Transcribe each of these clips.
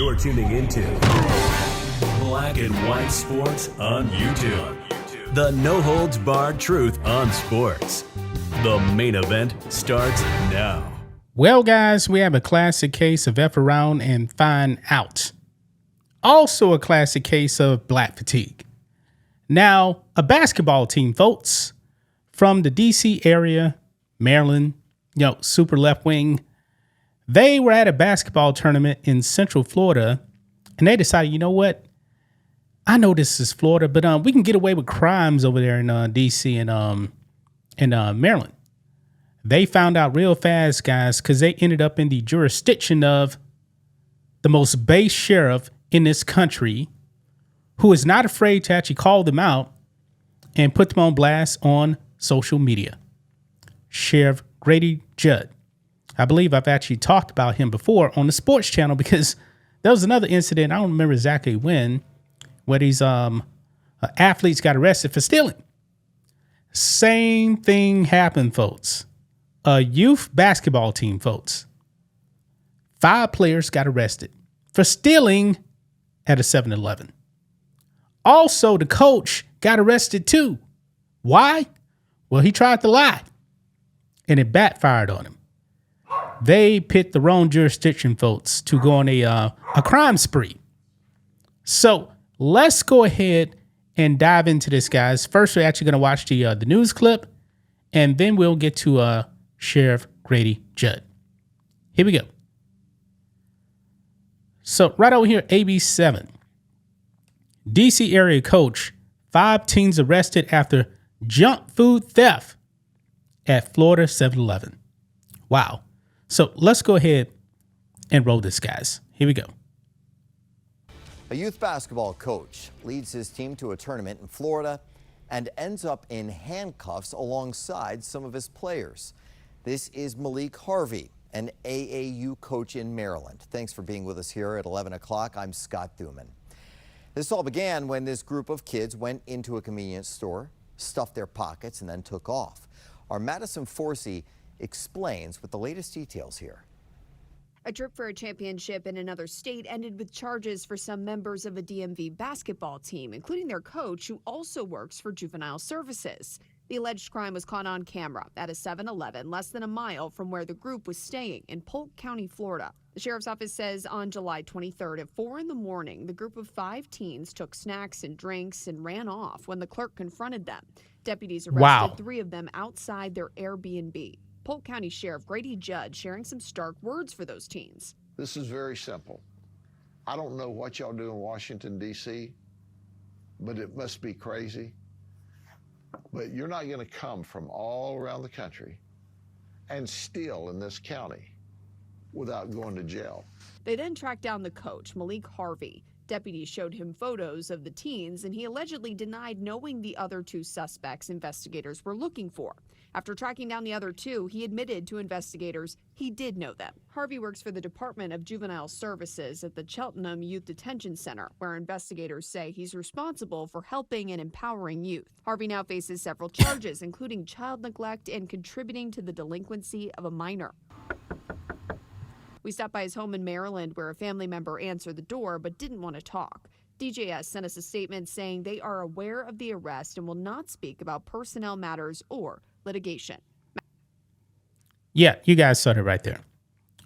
You're tuning into Black and White Sports on YouTube. The no-holds-barred truth on sports. The main event starts now. Well, guys, we have a classic case of F around and find out. Also a classic case of black fatigue. Now, a basketball team, folks, from the D.C. area, Maryland, super left wing, they were at a basketball tournament in Central Florida, and they decided, you know what? I know this is Florida, but we can get away with crimes over there in D.C. and Maryland. They found out real fast, guys, because they ended up in the jurisdiction of the most base sheriff in this country, who is not afraid to actually call them out and put them on blast on social media. Sheriff Grady Judd. I believe I've actually talked about him before on the sports channel because there was another incident, I don't remember exactly when, where these athletes got arrested for stealing. Same thing happened, folks. A youth basketball team, folks. 5 players got arrested for stealing at a 7-Eleven. Also, the coach got arrested too. Why? Well, he tried to lie, and it backfired on him. They picked the wrong jurisdiction, folks, to go on a crime spree. So let's go ahead and dive into this, guys. First, we're actually going to watch the news clip, and then we'll get to Sheriff Grady Judd. Here we go. So right over here, AB7. D.C. area coach, 5 teens arrested after junk food theft at Florida 7-Eleven. Wow. So let's go ahead and roll this, guys. Here we go. A youth basketball coach leads his team to a tournament in Florida and ends up in handcuffs alongside some of his players. This is Malik Harvey, an AAU coach in Maryland. Thanks for being with us here at 11 o'clock. I'm Scott Thuman. This all began when this group of kids went into a convenience store, stuffed their pockets, and then took off. Our Madison Forsey explains with the latest details here. A trip for a championship in another state ended with charges for some members of a DMV basketball team, including their coach, who also works for juvenile services. The alleged crime was caught on camera at a 7-Eleven less than a mile from where the group was staying in Polk County, Florida. The sheriff's office says on July 23rd at 4 in the morning, the group of 5 teens took snacks and drinks and ran off when the clerk confronted them. Deputies arrested 3 of them outside their Airbnb. Polk County Sheriff Grady Judd sharing some stark words for those teens. This is very simple. I don't know what y'all do in Washington, D.C., but it must be crazy. But you're not going to come from all around the country and steal in this county without going to jail. They then tracked down the coach, Malik Harvey. Deputies showed him photos of the teens, and he allegedly denied knowing the other 2 suspects investigators were looking for. After tracking down the other 2, he admitted to investigators he did know them. Harvey works for the Department of Juvenile Services at the Cheltenham Youth Detention Center, where investigators say he's responsible for helping and empowering youth. Harvey now faces several charges, including child neglect and contributing to the delinquency of a minor. We stopped by his home in Maryland, where a family member answered the door but didn't want to talk. DJS sent us a statement saying they are aware of the arrest and will not speak about personnel matters or litigation. Yeah, you guys saw it right there.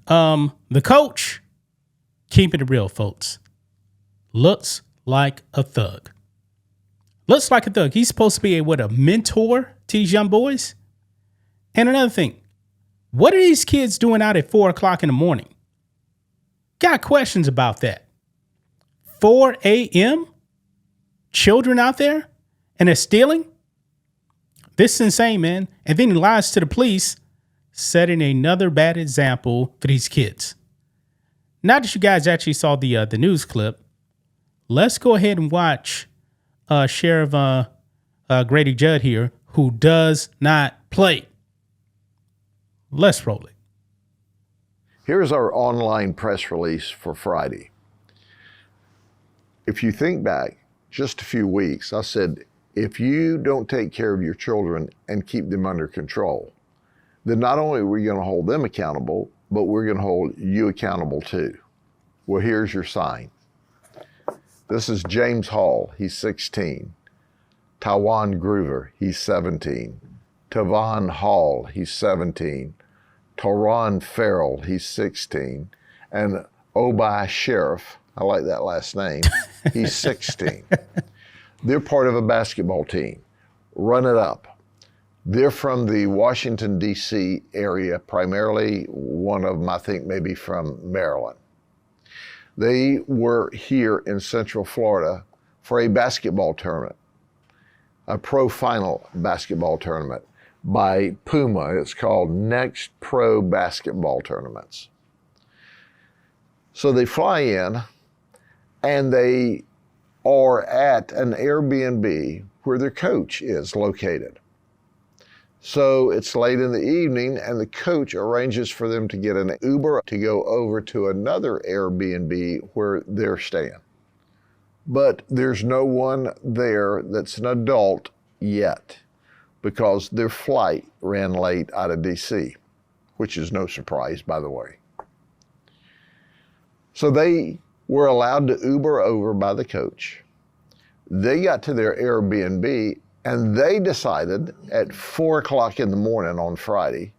The coach, keeping it real, folks, looks like a thug. Looks like a thug. He's supposed to be a mentor to these young boys. And another thing, what are these kids doing out at 4 o'clock in the morning? Got questions about that. 4 a.m.? Children out there? And they're stealing? This is insane, man. And then he lies to the police, setting another bad example for these kids. Now that you guys actually saw the news clip, let's go ahead and watch Sheriff Grady Judd here, who does not play. Let's roll it. Here's our online press release for Friday. If you think back just a few weeks, I said, if you don't take care of your children and keep them under control, then not only are we going to hold them accountable, but we're going to hold you accountable too. Well, here's your sign. This is James Hall. He's 16. Tawan Groover. He's 17. Tavon Hall. He's 17. Toron Farrell. He's 16. And Obi Sheriff. I like that last name. He's 16. They're part of a basketball team. Run it up. They're from the Washington, D.C. area, primarily. One of them, I think, maybe from Maryland. They were here in Central Florida for a basketball tournament, a pro final basketball tournament by Puma. It's called Next Pro Basketball Tournaments. So they fly in and they are at an Airbnb where their coach is located. So it's late in the evening and the coach arranges for them to get an Uber to go over to another Airbnb where they're staying. But there's no one there that's an adult yet because their flight ran late out of DC, which is no surprise, by the way. So they were allowed to Uber over by the coach. They got to their Airbnb and they decided at 4 o'clock in the morning on Friday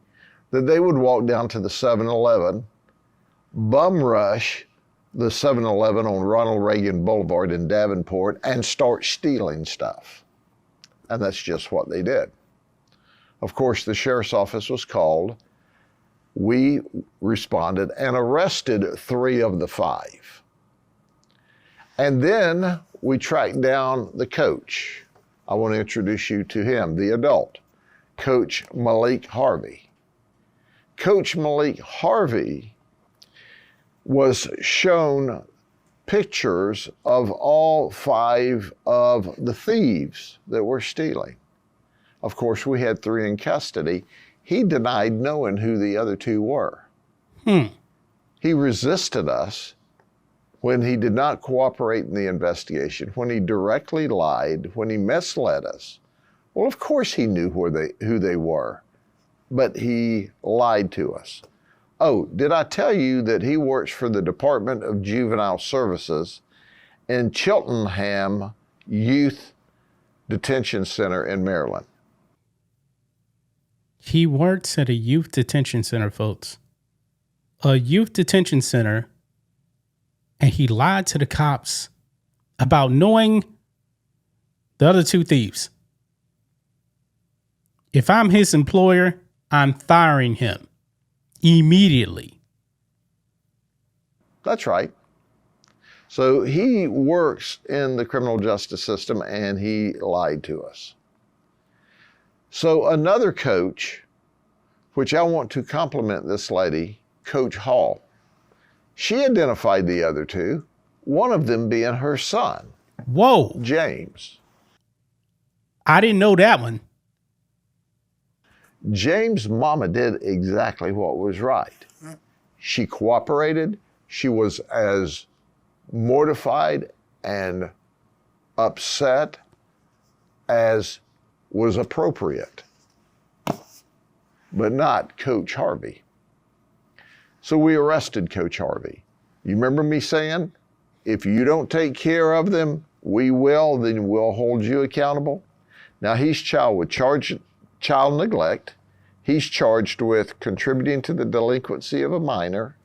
that they would walk down to the 7-Eleven, bum rush the 7-Eleven on Ronald Reagan Boulevard in Davenport and start stealing stuff. And that's just what they did. Of course, the sheriff's office was called. We responded and arrested 3 of the 5. And then we tracked down the coach. I want to introduce you to him, the adult, Coach Malik Harvey. Coach Malik Harvey was shown pictures of all 5 of the thieves that were stealing. Of course, we had 3 in custody. He denied knowing who the other 2 were. He resisted us when he did not cooperate in the investigation, when he directly lied, when he misled us. Well, of course he knew who they were, but he lied to us. Oh, did I tell you that he works for the Department of Juvenile Services in Cheltenham Youth Detention Center in Maryland? He works at a youth detention center, folks. A youth detention center. And he lied to the cops about knowing the other 2 thieves. If I'm his employer, I'm firing him immediately. That's right. So he works in the criminal justice system and he lied to us. So another coach, which I want to compliment this lady, Coach Hall, she identified the other 2, one of them being her son. Whoa. James. I didn't know that one. James' mama did exactly what was right. She cooperated. She was as mortified and upset as was appropriate, but not Coach Harvey. So we arrested Coach Harvey. You remember me saying, if you don't take care of them, we will, then we'll hold you accountable. Now he's charged with child neglect. He's charged with contributing to the delinquency of a minor.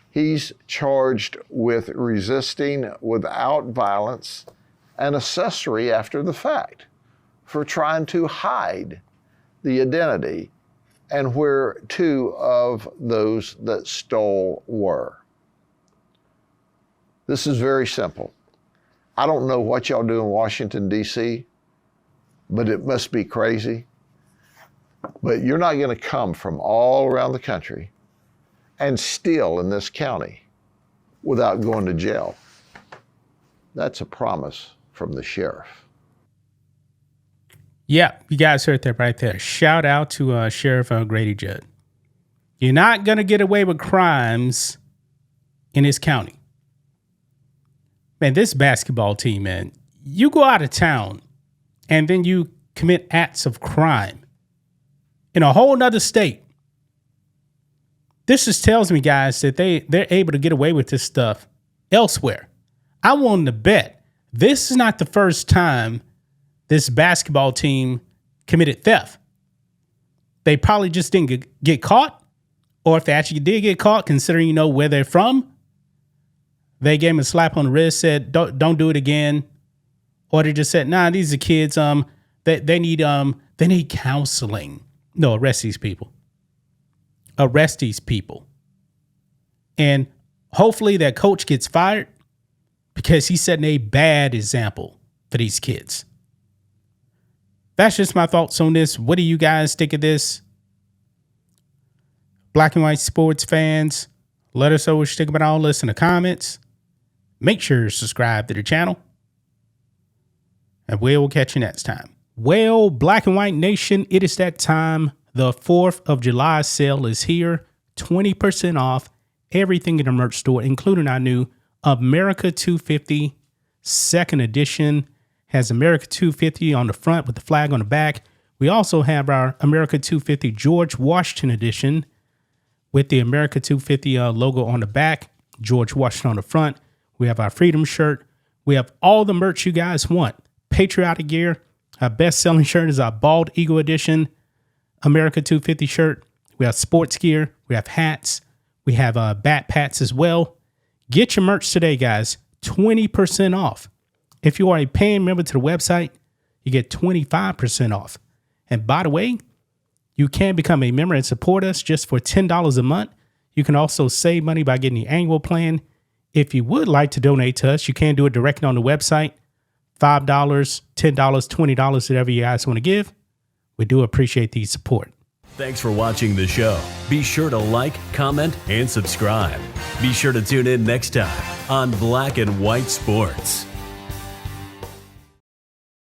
He's charged with resisting without violence and accessory after the fact for trying to hide the identity and where 2 of those that stole were. This is very simple. I don't know what y'all do in Washington, D.C., but it must be crazy. But you're not going to come from all around the country and steal in this county without going to jail. That's a promise from the sheriff. Yeah, you guys heard that right there. Shout out to Sheriff Grady Judd. You're not going to get away with crimes in this county. Man, this basketball team, man, you go out of town and then you commit acts of crime in a whole nother state. This just tells me, guys, that they're able to get away with this stuff elsewhere. I want to bet this is not the first time this basketball team committed theft. They probably just didn't get caught, or if they actually did get caught, considering you know where they're from, they gave them a slap on the wrist, said don't do it again, or they just said, nah, these are kids. They need counseling. No, arrest these people. Arrest these people. And hopefully that coach gets fired because he's setting a bad example for these kids. That's just my thoughts on this. What do you guys think of this? Black and white sports fans, let us know what you think about all this in the comments. Make sure you subscribe to the channel. And we'll catch you next time. Well, Black and White Nation, it is that time. The 4th of July sale is here. 20% off everything in the merch store, including our new America 250 2nd edition. Has America 250 on the front with the flag on the back. We also have our America 250 George Washington edition with the America 250 logo on the back, George Washington on the front. We have our Freedom shirt. We have all the merch you guys want. Patriotic gear. Our best-selling shirt is our Bald Eagle edition America 250 shirt. We have sports gear. We have hats. We have bat pats as well. Get your merch today, guys. 20% off. If you are a paying member to the website, you get 25% off. And by the way, you can become a member and support us just for $10 a month. You can also save money by getting the annual plan. If you would like to donate to us, you can do it directly on the website. $5, $10, $20, whatever you guys want to give. We do appreciate the support. Thanks for watching the show. Be sure to like, comment, and subscribe. Be sure to tune in next time on Black and White Sports.